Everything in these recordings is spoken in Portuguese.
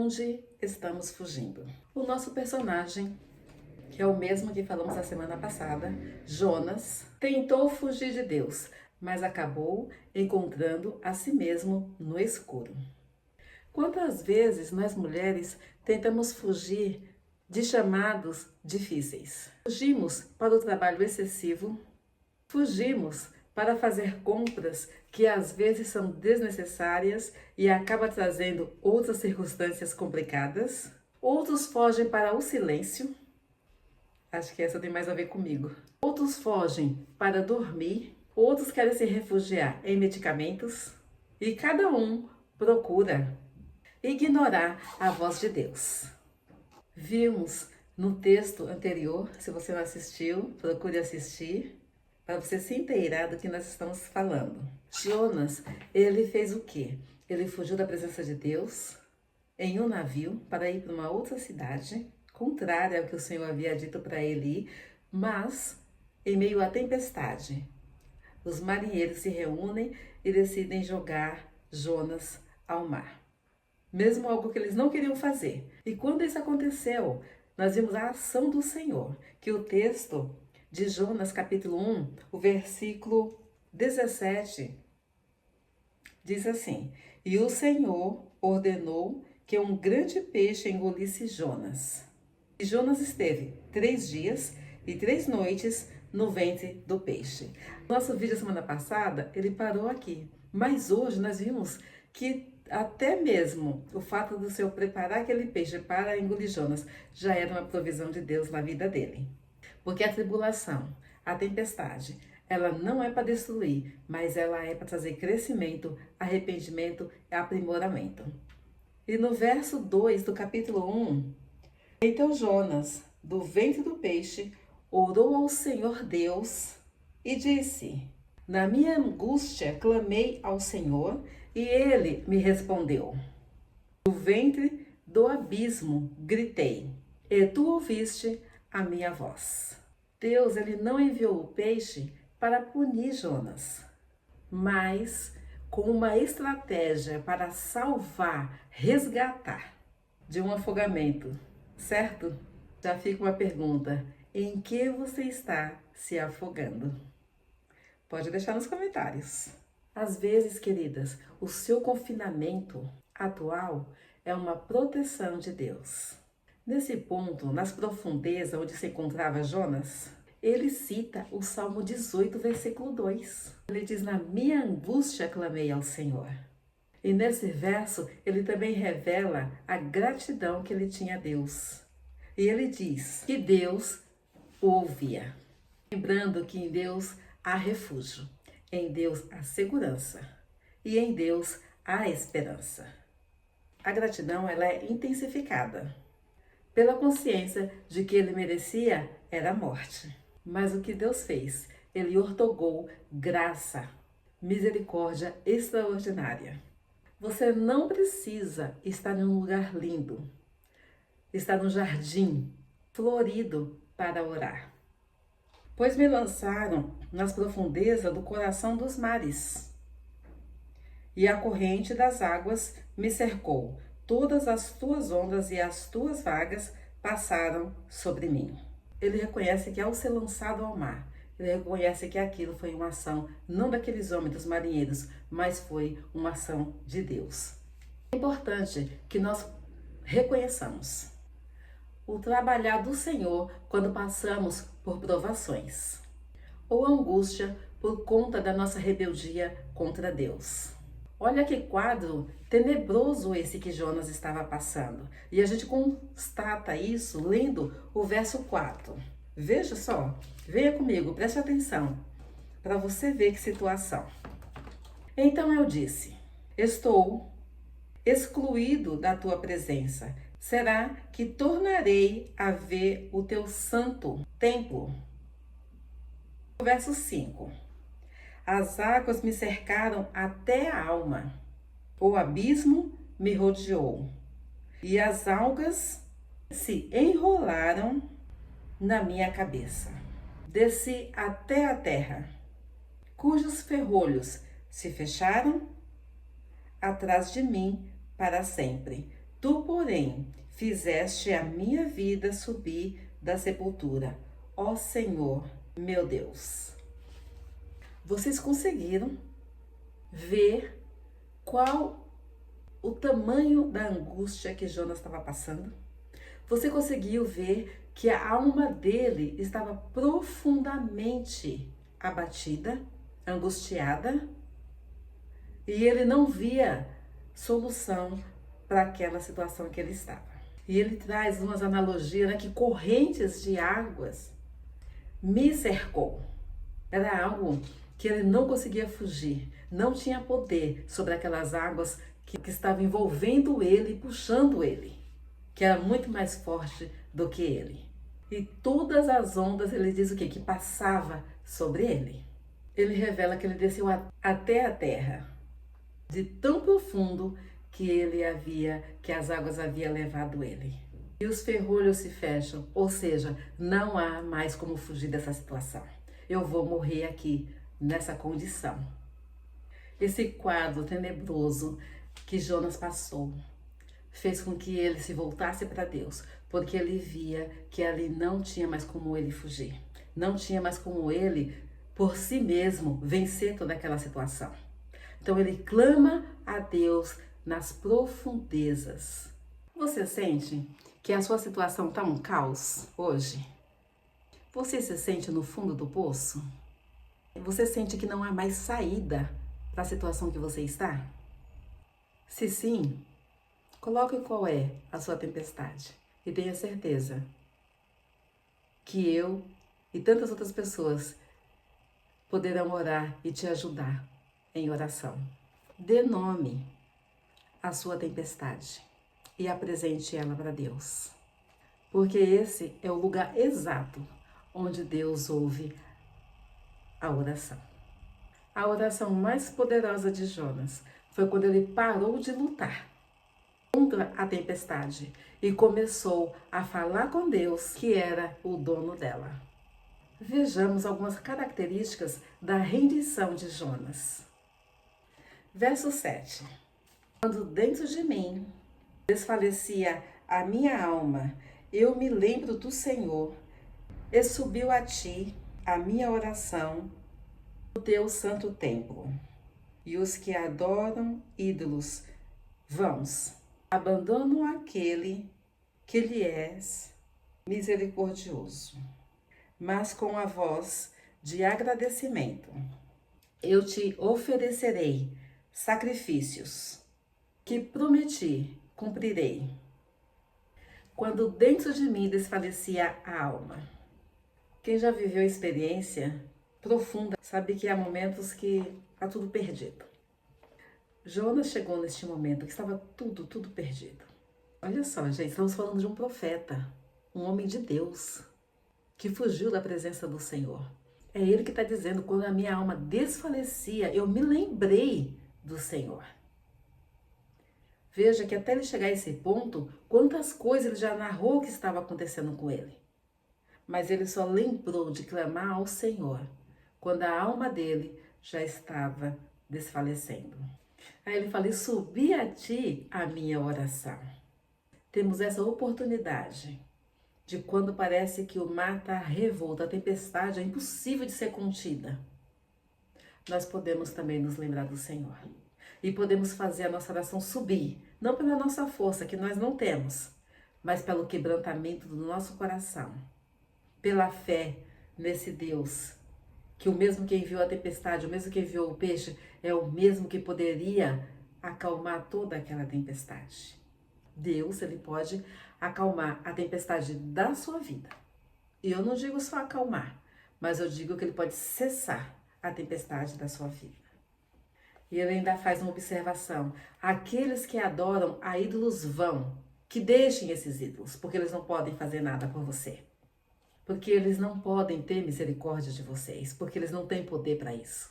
onde estamos fugindo. O nosso personagem, que é o mesmo que falamos na semana passada, Jonas, tentou fugir de Deus, mas acabou encontrando a si mesmo no escuro. Quantas vezes nós mulheres tentamos fugir de chamados difíceis? Fugimos para o trabalho excessivo, fugimos para fazer compras que às vezes são desnecessárias e acaba trazendo outras circunstâncias complicadas. Outros fogem para o silêncio. Acho que essa tem mais a ver comigo. Outros fogem para dormir. Outros querem se refugiar em medicamentos. E cada um procura ignorar a voz de Deus. Vimos no texto anterior, se você não assistiu, procure assistir, para você se inteirar do que nós estamos falando. Jonas, ele fez o quê? Ele fugiu da presença de Deus em um navio para ir para uma outra cidade, contrária ao que o Senhor havia dito para ele ir, mas em meio à tempestade, os marinheiros se reúnem e decidem jogar Jonas ao mar. Mesmo algo que eles não queriam fazer. E quando isso aconteceu, nós vimos a ação do Senhor, que o texto de Jonas, capítulo 1, o versículo 17, diz assim: E o Senhor ordenou que um grande peixe engolisse Jonas. E Jonas esteve 3 dias e 3 noites no ventre do peixe. Nosso vídeo semana passada, ele parou aqui. Mas hoje nós vimos que até mesmo o fato do Senhor preparar aquele peixe para engolir Jonas já era uma provisão de Deus na vida dele. Porque a tribulação, a tempestade, ela não é para destruir, mas ela é para trazer crescimento, arrependimento e aprimoramento. E no verso 2 do capítulo 1, então Jonas, do ventre do peixe, orou ao Senhor Deus e disse: Na minha angústia clamei ao Senhor e ele me respondeu. Do ventre do abismo gritei, e tu ouviste a minha voz. Deus, ele não enviou o peixe para punir Jonas, mas com uma estratégia para salvar, resgatar de um afogamento, certo? Já fica uma pergunta: em que você está se afogando? Pode deixar nos comentários. Às vezes, queridas, o seu confinamento atual é uma proteção de Deus. Nesse ponto, nas profundezas onde se encontrava Jonas, ele cita o Salmo 18, versículo 2. Ele diz: Na minha angústia clamei ao Senhor. E nesse verso, ele também revela a gratidão que ele tinha a Deus. E ele diz que Deus o ouvia. Lembrando que em Deus há refúgio, em Deus há segurança e em Deus há esperança. A gratidão, ela é intensificada pela consciência de que ele merecia era a morte. Mas o que Deus fez? Ele ortogou graça, misericórdia extraordinária. Você não precisa estar em um lugar lindo, estar num jardim florido para orar. Pois me lançaram nas profundezas do coração dos mares, e a corrente das águas me cercou. Todas as tuas ondas e as tuas vagas passaram sobre mim. Ele reconhece que ao ser lançado ao mar, ele reconhece que aquilo foi uma ação, não daqueles homens, dos marinheiros, mas foi uma ação de Deus. É importante que nós reconheçamos o trabalhar do Senhor quando passamos por provações ou angústia por conta da nossa rebeldia contra Deus. Olha que quadro tenebroso esse que Jonas estava passando. E a gente constata isso lendo o verso 4. Veja só, venha comigo, preste atenção, para você ver que situação. Então eu disse: Estou excluído da tua presença. Será que tornarei a ver o teu santo templo? Verso 5. As águas me cercaram até a alma. O abismo me rodeou. E as algas se enrolaram na minha cabeça. Desci até a terra, cujos ferrolhos se fecharam atrás de mim para sempre. Tu, porém, fizeste a minha vida subir da sepultura, ó Senhor, meu Deus. Vocês conseguiram ver qual o tamanho da angústia que Jonas estava passando? Você conseguiu ver que a alma dele estava profundamente abatida, angustiada, e ele não via solução para aquela situação que ele estava. E ele traz umas analogias, né, que correntes de águas me cercou. Era algo que ele não conseguia fugir, não tinha poder sobre aquelas águas que estavam envolvendo ele e puxando ele, que era muito mais forte do que ele. E todas as ondas, ele diz o quê? Que passava sobre ele. Ele revela que ele desceu até a terra, de tão profundo que as águas haviam levado ele. E os ferrolhos se fecham, ou seja, não há mais como fugir dessa situação. Eu vou morrer aqui, nessa condição. Esse quadro tenebroso que Jonas passou fez com que ele se voltasse para Deus, porque ele via que ali não tinha mais como ele fugir. Não tinha mais como ele, por si mesmo, vencer toda aquela situação. Então ele clama a Deus nas profundezas. Você sente que a sua situação está um caos hoje? Você se sente no fundo do poço? Você sente que não há mais saída para a situação que você está? Se sim, coloque qual é a sua tempestade e tenha certeza que eu e tantas outras pessoas poderão orar e te ajudar em oração. Dê nome à sua tempestade e apresente ela para Deus, porque esse é o lugar exato onde Deus ouve a oração. A oração mais poderosa de Jonas foi quando ele parou de lutar contra a tempestade e começou a falar com Deus, que era o dono dela. Vejamos algumas características da rendição de Jonas. Verso 7. Quando dentro de mim desfalecia a minha alma, eu me lembro do Senhor, e subiu a ti a minha oração no teu santo templo. E os que adoram ídolos vãos abandonam aquele que lhe és misericordioso. Mas com a voz de agradecimento eu te oferecerei sacrifícios que prometi, cumprirei. Quando dentro de mim desfalecia a alma. Quem já viveu a experiência profunda sabe que há momentos que está tudo perdido. Jonas chegou neste momento que estava tudo perdido. Olha só, gente, estamos falando de um profeta, um homem de Deus, que fugiu da presença do Senhor. É ele que está dizendo, quando a minha alma desfalecia, eu me lembrei do Senhor. Veja que até ele chegar a esse ponto, quantas coisas ele já narrou que estava acontecendo com ele. Mas ele só lembrou de clamar ao Senhor quando a alma dele já estava desfalecendo. Aí ele fala, e subi a ti a minha oração. Temos essa oportunidade de quando parece que o mar está revolto, a tempestade é impossível de ser contida. Nós podemos também nos lembrar do Senhor. E podemos fazer a nossa oração subir, não pela nossa força, que nós não temos, mas pelo quebrantamento do nosso coração. Pela fé nesse Deus, que o mesmo que enviou a tempestade, o mesmo que enviou o peixe, é o mesmo que poderia acalmar toda aquela tempestade. Deus, ele pode acalmar a tempestade da sua vida. E eu não digo só acalmar, mas eu digo que ele pode cessar a tempestade da sua vida. E ele ainda faz uma observação. Aqueles que adoram a ídolos vão, que deixem esses ídolos, porque eles não podem fazer nada por você. Porque eles não podem ter misericórdia de vocês, porque eles não têm poder para isso.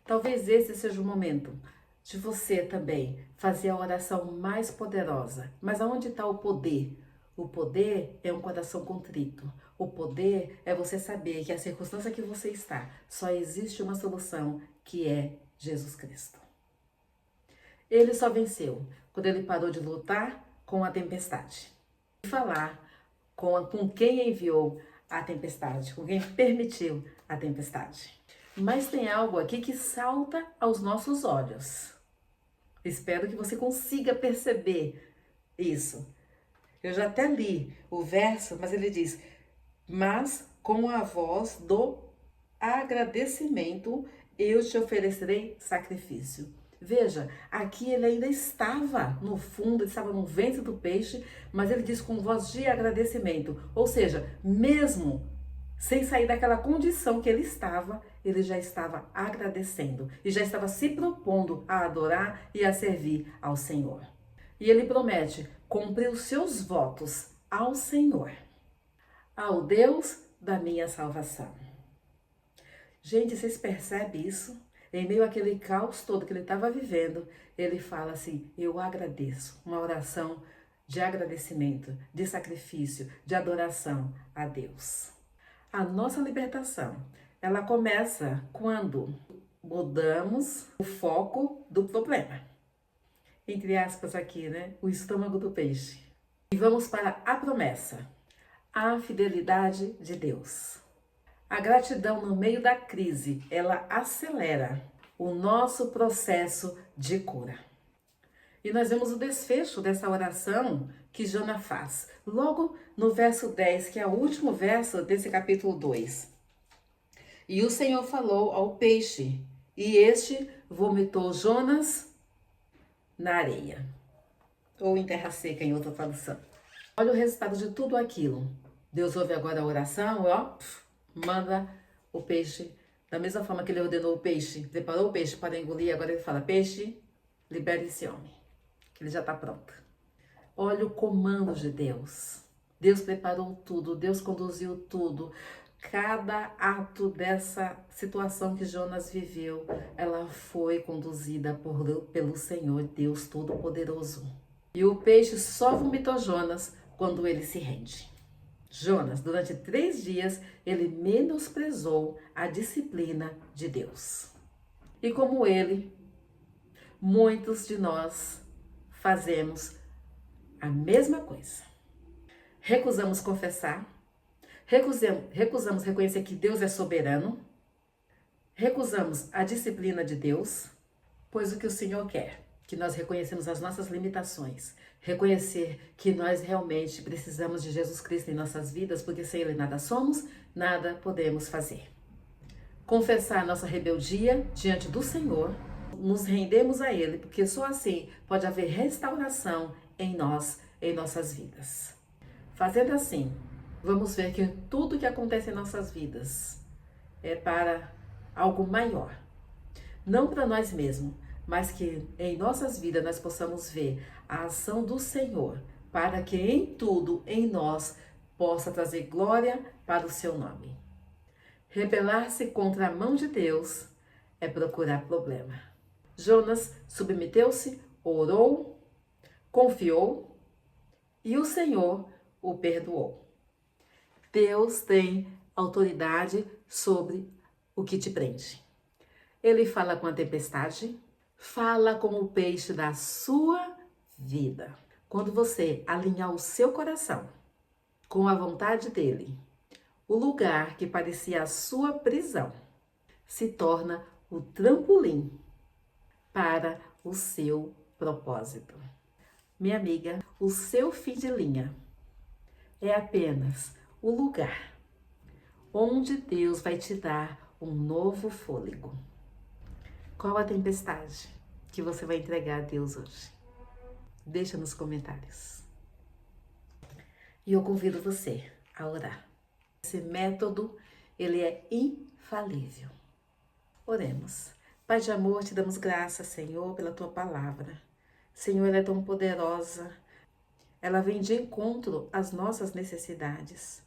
Talvez esse seja o momento de você também fazer a oração mais poderosa. Mas aonde está o poder? O poder é um coração contrito. O poder é você saber que a circunstância que você está, só existe uma solução, que é Jesus Cristo. Ele só venceu quando ele parou de lutar com a tempestade. E falar com quem enviou a tempestade, com quem permitiu a tempestade. Mas tem algo aqui que salta aos nossos olhos. Espero que você consiga perceber isso. Eu já até li o verso, mas ele diz: mas com a voz do agradecimento eu te oferecerei sacrifício. Veja, aqui ele ainda estava no fundo, ele estava no ventre do peixe, mas ele diz com voz de agradecimento. Ou seja, mesmo sem sair daquela condição que ele já estava agradecendo e já estava se propondo a adorar e a servir ao Senhor. E ele promete cumprir os seus votos ao Senhor, ao Deus da minha salvação. Gente, vocês percebem isso? Em meio àquele caos todo que ele estava vivendo, ele fala assim: eu agradeço. Uma oração de agradecimento, de sacrifício, de adoração a Deus. A nossa libertação, ela começa quando mudamos o foco do problema. Entre aspas aqui, né? O estômago do peixe. E vamos para a promessa, a fidelidade de Deus. A gratidão no meio da crise, ela acelera o nosso processo de cura. E nós vemos o desfecho dessa oração que Jonas faz, logo no verso 10, que é o último verso desse capítulo 2. E o Senhor falou ao peixe, e este vomitou Jonas na areia, ou em terra seca, em outra tradução. Olha o resultado de tudo aquilo. Deus ouve agora a oração, ó, manda o peixe, da mesma forma que ele ordenou o peixe, preparou o peixe para engolir, agora ele fala: peixe, libere esse homem, que ele já está pronto. Olha o comando de Deus. Deus preparou tudo, Deus conduziu tudo. Cada ato dessa situação que Jonas viveu, ela foi conduzida pelo Senhor Deus Todo-Poderoso. E o peixe só vomitou Jonas quando ele se rende. Jonas, durante 3 dias, ele menosprezou a disciplina de Deus. E como ele, muitos de nós fazemos a mesma coisa. Recusamos confessar, recusamos reconhecer que Deus é soberano, recusamos a disciplina de Deus, pois o que o Senhor quer, que nós reconhecemos as nossas limitações, reconhecer que nós realmente precisamos de Jesus Cristo em nossas vidas, porque sem Ele nada somos, nada podemos fazer. Confessar nossa rebeldia diante do Senhor, nos rendemos a Ele, porque só assim pode haver restauração em nós, em nossas vidas. Fazendo assim, vamos ver que tudo que acontece em nossas vidas é para algo maior. Não para nós mesmos, mas que em nossas vidas nós possamos ver a ação do Senhor, para que em tudo, em nós, possa trazer glória para o seu nome. Rebelar-se contra a mão de Deus é procurar problema. Jonas submeteu-se, orou, confiou e o Senhor o perdoou. Deus tem autoridade sobre o que te prende. Ele fala com a tempestade, fala com o peixe da sua vida. Quando você alinhar o seu coração com a vontade dele, o lugar que parecia a sua prisão se torna o trampolim para o seu propósito. Minha amiga, o seu fim de linha é apenas o lugar onde Deus vai te dar um novo fôlego. Qual a tempestade que você vai entregar a Deus hoje? Deixa nos comentários. E eu convido você a orar. Esse método, ele é infalível. Oremos. Pai de amor, te damos graças, Senhor, pela tua palavra. Senhor, ela é tão poderosa. Ela vem de encontro às nossas necessidades.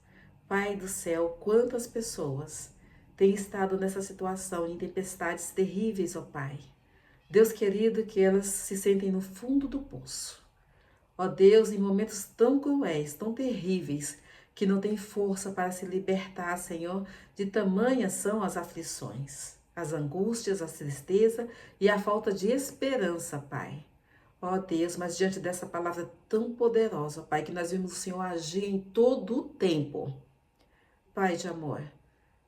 Pai do céu, quantas pessoas têm estado nessa situação, em tempestades terríveis, ó Pai. Deus querido, que elas se sentem no fundo do poço. Ó Deus, em momentos tão cruéis, tão terríveis, que não tem força para se libertar, Senhor, de tamanhas são as aflições, as angústias, a tristeza e a falta de esperança, Pai. Ó Deus, mas diante dessa palavra tão poderosa, Pai, que nós vimos o Senhor agir em todo o tempo. Pai de amor,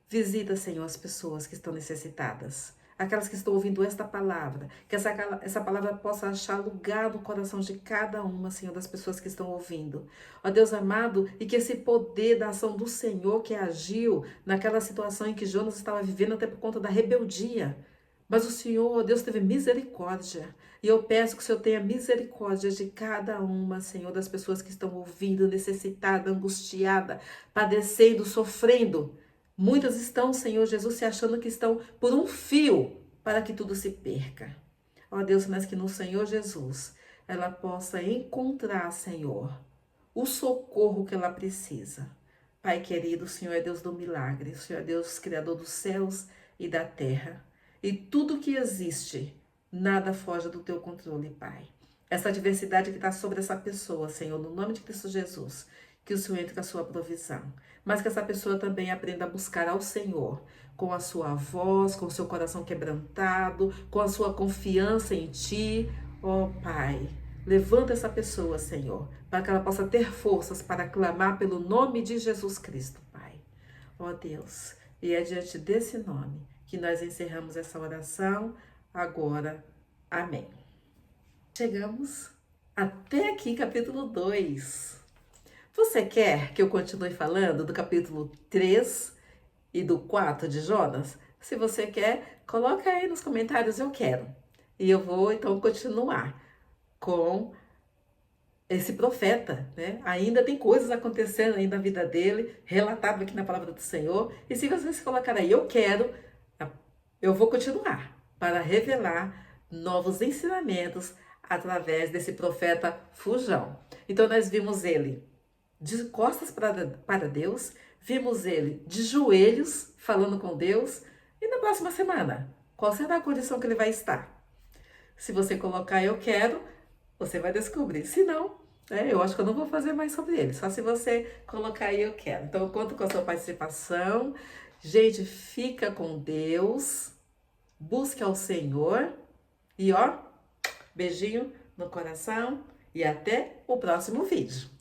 visita, Senhor, as pessoas que estão necessitadas. Aquelas que estão ouvindo esta palavra. Que essa palavra possa achar lugar no coração de cada uma, Senhor, das pessoas que estão ouvindo. Ó Deus amado, e que esse poder da ação do Senhor que agiu naquela situação em que Jonas estava vivendo até por conta da rebeldia. Mas o Senhor, ó Deus, teve misericórdia. E eu peço que o Senhor tenha misericórdia de cada uma, Senhor, das pessoas que estão ouvindo, necessitada, angustiada, padecendo, sofrendo. Muitas estão, Senhor Jesus, se achando que estão por um fio para que tudo se perca. Ó Deus, mas que no Senhor Jesus ela possa encontrar, Senhor, o socorro que ela precisa. Pai querido, o Senhor é Deus do milagre, o Senhor é Deus criador dos céus e da terra. E tudo que existe, nada foge do teu controle, Pai. Essa adversidade que está sobre essa pessoa, Senhor, no nome de Cristo Jesus, que o Senhor entre com a sua provisão. Mas que essa pessoa também aprenda a buscar ao Senhor com a sua voz, com o seu coração quebrantado, com a sua confiança em Ti. Ó Pai, levanta essa pessoa, Senhor, para que ela possa ter forças para clamar pelo nome de Jesus Cristo, Pai. Ó Deus, e é diante desse nome que nós encerramos essa oração agora. Amém. Chegamos até aqui, capítulo 2. Você quer que eu continue falando do capítulo 3 e do 4 de Jonas? Se você quer, coloca aí nos comentários, eu quero. E eu vou, então, continuar com esse profeta, né? Ainda tem coisas acontecendo aí na vida dele, relatado aqui na palavra do Senhor. E se vocês colocarem aí, eu quero, eu vou continuar para revelar novos ensinamentos através desse profeta fujão. Então, nós vimos ele de costas para Deus, vimos ele de joelhos falando com Deus. E na próxima semana, qual será a condição que ele vai estar? Se você colocar eu quero, você vai descobrir. Se não, eu acho que eu não vou fazer mais sobre ele, só se você colocar aí eu quero. Então eu conto com a sua participação. Gente, fica com Deus, busque ao Senhor e beijinho no coração e até o próximo vídeo.